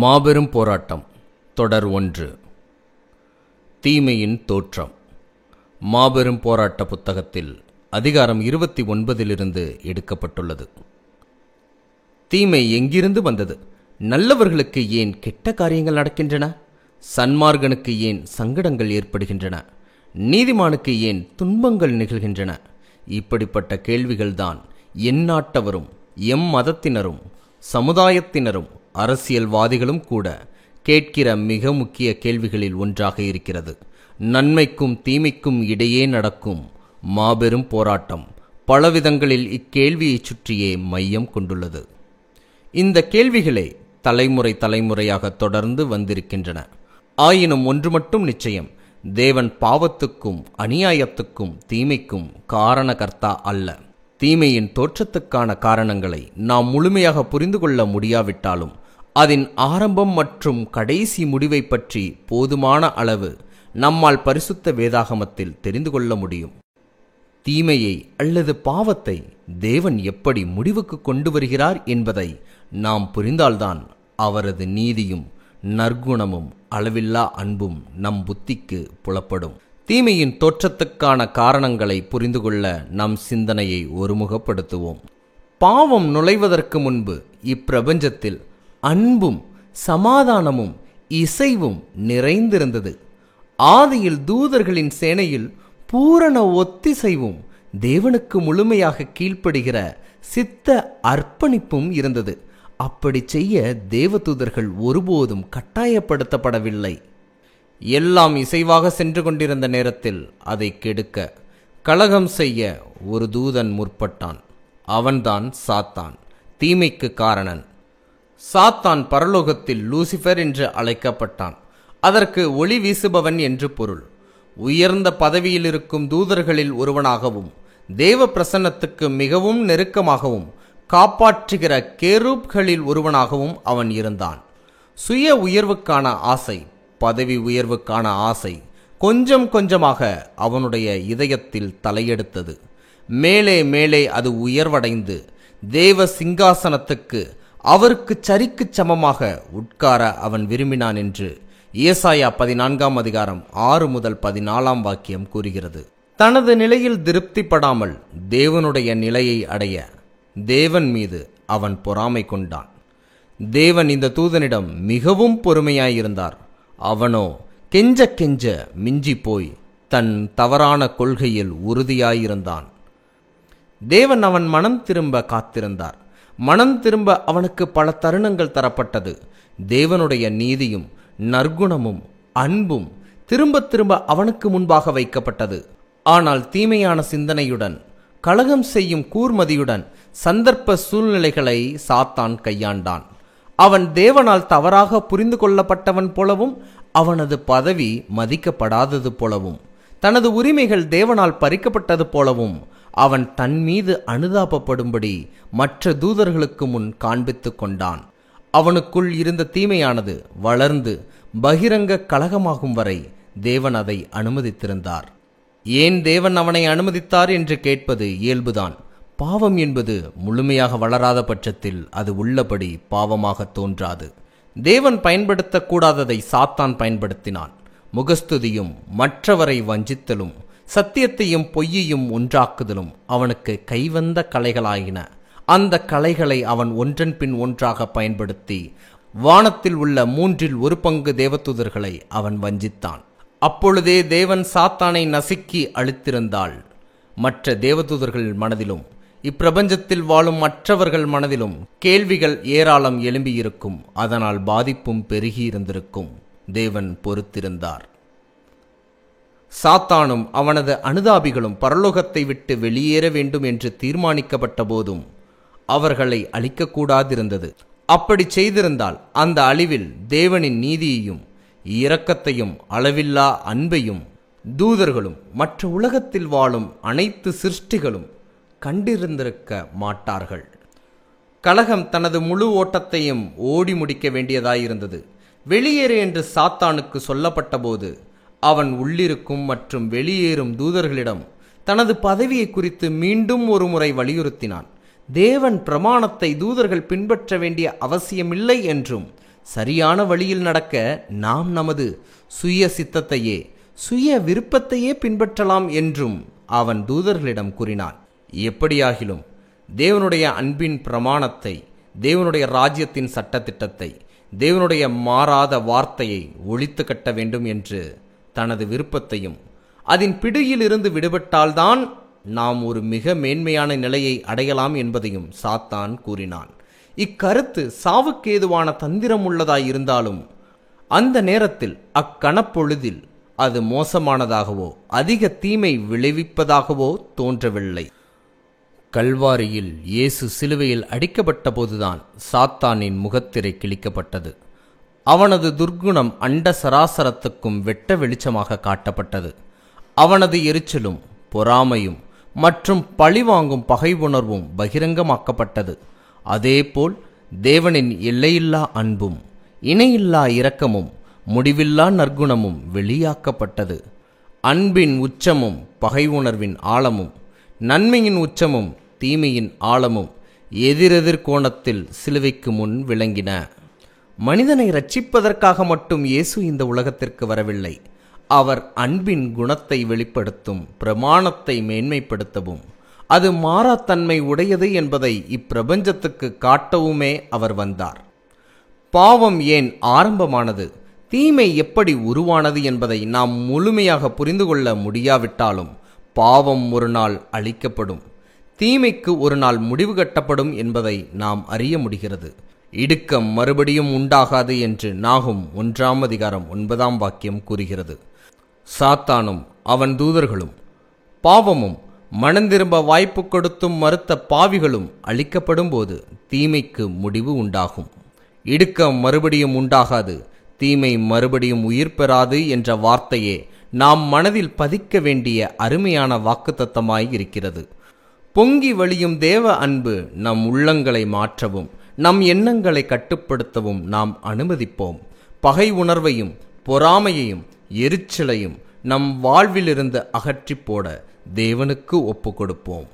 மாபெரும் போராட்டம் தொடர் 1. தீமையின் தோற்றம். மாபெரும் போராட்ட புத்தகத்தில் அதிகாரம் 29 எடுக்கப்பட்டுள்ளது. தீமை எங்கிருந்து வந்தது? நல்லவர்களுக்கு ஏன் கெட்ட காரியங்கள் நடக்கின்றன? சன்மார்கனுக்கு ஏன் சங்கடங்கள் ஏற்படுகின்றன? நீதிமானுக்கு ஏன் துன்பங்கள் நிகழ்கின்றன? இப்படிப்பட்ட கேள்விகள்தான் எந்நாட்டவரும் எம் மதத்தினரும் சமுதாயத்தினரும் அரசியல்வாதிகளும் கூட கேட்கிற மிக முக்கிய கேள்விகளில் ஒன்றாக இருக்கிறது. நன்மைக்கும் தீமைக்கும் இடையே நடக்கும் மாபெரும் போராட்டம் பலவிதங்களில் இக்கேள்வியை சுற்றியே மையம் கொண்டுள்ளது. இந்த கேள்விகளே தலைமுறையாக தொடர்ந்து வந்திருக்கின்றன. ஆயினும் ஒன்று மட்டும் நிச்சயம், தேவன் பாவத்துக்கும் அநியாயத்துக்கும் தீமைக்கும் காரணகர்த்தா அல்ல. தீமையின் தோற்றத்துக்கான காரணங்களை நாம் முழுமையாக புரிந்து கொள்ள முடியாவிட்டாலும் அதன் ஆரம்பம் மற்றும் கடைசி முடிவை பற்றி போதுமான அளவு நம்மால் பரிசுத்த வேதாகமத்தில் தெரிந்து கொள்ள முடியும். தீமையை அல்லது பாவத்தை தேவன் எப்படி முடிவுக்கு கொண்டு வருகிறார் என்பதை நாம் புரிந்தால்தான் அவரது நீதியும் நற்குணமும் அளவில்லா அன்பும் நம் புத்திக்கு புலப்படும். தீமையின் தோற்றத்துக்கான காரணங்களை புரிந்து கொள்ள நம் சிந்தனையை ஒருமுகப்படுத்துவோம். பாவம் நுழைவதற்கு முன்பு இப்பிரபஞ்சத்தில் அன்பும் சமாதானமும் இசைவும் நிறைந்திருந்தது. ஆதியில் தூதர்களின் சேனையில் பூரண ஒத்திசைவும் தேவனுக்கு முழுமையாக கீழ்ப்படுகிற சித்த அர்ப்பணிப்பும் இருந்தது. அப்படி செய்ய தேவதூதர்கள் ஒருபோதும் கட்டாயப்படுத்தப்படவில்லை. எல்லாம் இசைவாக சென்று கொண்டிருந்த நேரத்தில் அதை கெடுக்க, கலகம் செய்ய ஒரு தூதன் முற்பட்டான். அவன்தான் சாத்தான், தீமைக்கு காரணன். சாத்தான் பரலோகத்தில் லூசிபர் என்று அழைக்கப்பட்டான். அதற்கு ஒளி வீசுபவன் என்று பொருள். உயர்ந்த பதவியில் இருக்கும் தூதர்களில் ஒருவனாகவும் தேவ பிரசன்னத்துக்கு மிகவும் நெருக்கமாகவும் காப்பாற்றுகிற கேரூப்களில் ஒருவனாகவும் அவன் இருந்தான். சுய உயர்வுக்கான ஆசை, பதவி உயர்வுக்கான ஆசை கொஞ்சம் கொஞ்சமாக அவனுடைய இதயத்தில் தலையெடுத்தது. மேலே மேலே அது உயர்வடைந்து தேவ சிங்காசனத்துக்கு அவருக்கு சரிக்கு சமமாக உட்கார அவன் விரும்பினான் என்று ஏசாயா 14 அதிகாரம் 6 முதல் 14 வாக்கியம் கூறுகிறது. தனது நிலையில் திருப்திப்படாமல் தேவனுடைய நிலையை அடைய தேவன் மீது அவன் பொறாமை கொண்டான். தேவன் இந்த தூதனிடம் மிகவும் பொறுமையாயிருந்தார். அவனோ கெஞ்ச கெஞ்ச மிஞ்சி போய் தன் தவறான கொள்கையில் உறுதியாயிருந்தான். தேவன் அவன் மனம் திரும்ப காத்திருந்தார். மனம் திரும்ப அவனுக்கு பல தருணங்கள் தரப்பட்டது. தேவனுடைய நீதியும் நற்குணமும் அன்பும் திரும்ப திரும்ப அவனுக்கு முன்பாக வைக்கப்பட்டது. ஆனால் தீமையான சிந்தனையுடன், கலகம் செய்யும் கூர்மதியுடன் சந்தர்ப்ப சூழ்நிலைகளை சாத்தான் கையாண்டான். அவன் தேவனால் தவறாக புரிந்து கொள்ளப்பட்டவன் போலவும், அவனது பதவி மதிக்கப்படாதது போலவும், தனது உரிமைகள் தேவனால் பறிக்கப்பட்டது போலவும் அவன் தன் மீது அனுதாபப்படும்படி மற்ற தூதர்களுக்கு முன் காண்பித்து கொண்டான். அவனுக்குள் இருந்த தீமையானது வளர்ந்து பகிரங்க கலகமாகும் வரை தேவன் அதை அனுமதித்திருந்தார். ஏன் தேவன் அவனை அனுமதித்தார் என்று கேட்பது இயல்புதான். பாவம் என்பது முழுமையாக வளராத பட்சத்தில் அது உள்ளபடி பாவமாக தோன்றாது. தேவன் பயன்படுத்தக்கூடாததை சாத்தான் பயன்படுத்தினான். முகஸ்துதியும் மற்றவரை வஞ்சித்தலும் சத்தியத்தையும் பொய்யையும் ஒன்றாக்குதலும் அவனுக்கு கைவந்த கலைகளாயின. அந்த கலைகளை அவன் ஒன்றன் பின் ஒன்றாக பயன்படுத்தி வானத்தில் உள்ள 1/3 தேவதூதர்களை அவன் வஞ்சித்தான். அப்பொழுதே தேவன் சாத்தானை நசுக்கி அழித்திருந்தாள். மற்ற தேவதூதர்கள் மனதிலும் இப்பிரபஞ்சத்தில் வாழும் மற்றவர்கள் மனதிலும் கேள்விகள் ஏராளம் எழும்பியிருக்கும். அதனால் பாதிப்பும் பெருகியிருந்திருக்கும். தேவன் பொறுத்திருந்தார். சாத்தானும் அவனது அனுதாபிகளும் பரலோகத்தை விட்டு வெளியேற வேண்டும் என்று தீர்மானிக்கப்பட்ட போதும் அவர்களை அழிக்கக்கூடாதிருந்தது. அப்படி செய்திருந்தால் அந்த அழிவில் தேவனின் நீதியையும் இரக்கத்தையும் அளவில்லா அன்பையும் தூதர்களும் மற்ற உலகத்தில் வாழும் அனைத்து சிருஷ்டிகளும் கண்டிருந்திருக்க மாட்டார்கள். கலகம் தனது முழு ஓட்டத்தையும் ஓடி முடிக்க வேண்டியதாயிருந்தது. வெளியேறு என்று சாத்தானுக்கு சொல்லப்பட்ட போது அவன் உள்ளிருக்கும் மற்றும் வெளியேறும் தூதர்களிடம் தனது பதவியை குறித்து மீண்டும் ஒரு முறை வலியுறுத்தினான். தேவன் பிரமாணத்தை தூதர்கள் பின்பற்ற வேண்டிய அவசியமில்லை என்றும் சரியான வழியில் நடக்க நாம் நமது சுய சித்தத்தையே சுய விருப்பத்தையே பின்பற்றலாம் என்றும் அவன் தூதர்களிடம் கூறினான். எப்படியாகிலும் தேவனுடைய அன்பின் பிரமாணத்தை, தேவனுடைய ராஜ்யத்தின் சட்டத்திட்டத்தை, தேவனுடைய மாறாத வார்த்தையை ஒழித்து கட்ட வேண்டும் என்று தனது விருப்பத்தையும், அதன் பிடியிலிருந்து விடுபட்டால்தான் நாம் ஒரு மிக மேன்மையான நிலையை அடையலாம் என்பதையும் சாத்தான் கூறினான். இக்கருத்து சாவுக்கேதுவான தந்திரம் உள்ளதாய் இருந்தாலும் அந்த நேரத்தில் அக்கணப்பொழுதில் அது மோசமானதாகவோ அதிக தீமை விளைவிப்பதாகவோ தோன்றவில்லை. கல்வாரியில் இயேசு சிலுவையில் அடிக்கப்பட்ட போதுதான் சாத்தானின் முகத்திரை கிழிக்கப்பட்டது. அவனது துர்க்குணம் அண்ட சராசரத்துக்கும் வெட்ட வெளிச்சமாக காட்டப்பட்டது. அவனது எரிச்சலும் பொறாமையும் மற்றும் பழிவாங்கும் பகை உணர்வும் பகிரங்கமாக்கப்பட்டது. அதேபோல் தேவனின் எல்லையில்லா அன்பும் இணையில்லா இரக்கமும் முடிவில்லா நற்குணமும் வெளியாக்கப்பட்டது. அன்பின் உச்சமும் பகை உணர்வின் ஆழமும், நன்மையின் உச்சமும் தீமையின் ஆழமும் எதிரெதிர் கோணத்தில் சிலுவைக்கு முன் விளங்கின. மனிதனை ரட்சிப்பதற்காக மட்டும் இயேசு இந்த உலகத்திற்கு வரவில்லை. அவர் அன்பின் குணத்தை வெளிப்படுத்தும் பிரமாணத்தை மேன்மைப்படுத்தவும், அது மாறாத்தன்மை உடையது என்பதை இப்பிரபஞ்சத்துக்கு காட்டவுமே அவர் வந்தார். பாவம் ஏன் ஆரம்பமானது, தீமை எப்படி உருவானது என்பதை நாம் முழுமையாக புரிந்து கொள்ள முடியாவிட்டாலும் பாவம் ஒரு நாள் அழிக்கப்படும், தீமைக்கு ஒரு நாள் முடிவு கட்டப்படும் என்பதை நாம் அறிய முடிகிறது. இடுக்கம் மறுபடியும் உண்டாகாது என்று நாகும் 1:9 கூறுகிறது. சாத்தானும் அவன் தூதர்களும் பாவமும் மனந்திரும்ப வாய்ப்பு கொடுத்தும் மறுத்த பாவிகளும் அழிக்கப்படும் போது தீமைக்கு முடிவு உண்டாகும். இடுக்கம் மறுபடியும் உண்டாகாது, தீமை மறுபடியும் உயிர் பெறாது என்ற வார்த்தையே நாம் மனதில் பதிக்க வேண்டிய அருமையான வாக்குத்தத்தமாய் இருக்கிறது. பொங்கி வழியும் தேவ அன்பு நம் உள்ளங்களை மாற்றவும் நம் எண்ணங்களை கட்டுப்படுத்தவும் நாம் அனுமதிப்போம். பகை உணர்வையும் பொறாமையையும் எரிச்சலையும் நம் வாழ்விலிருந்து அகற்றி போட தேவனுக்கு ஒப்பு கொடுப்போம்.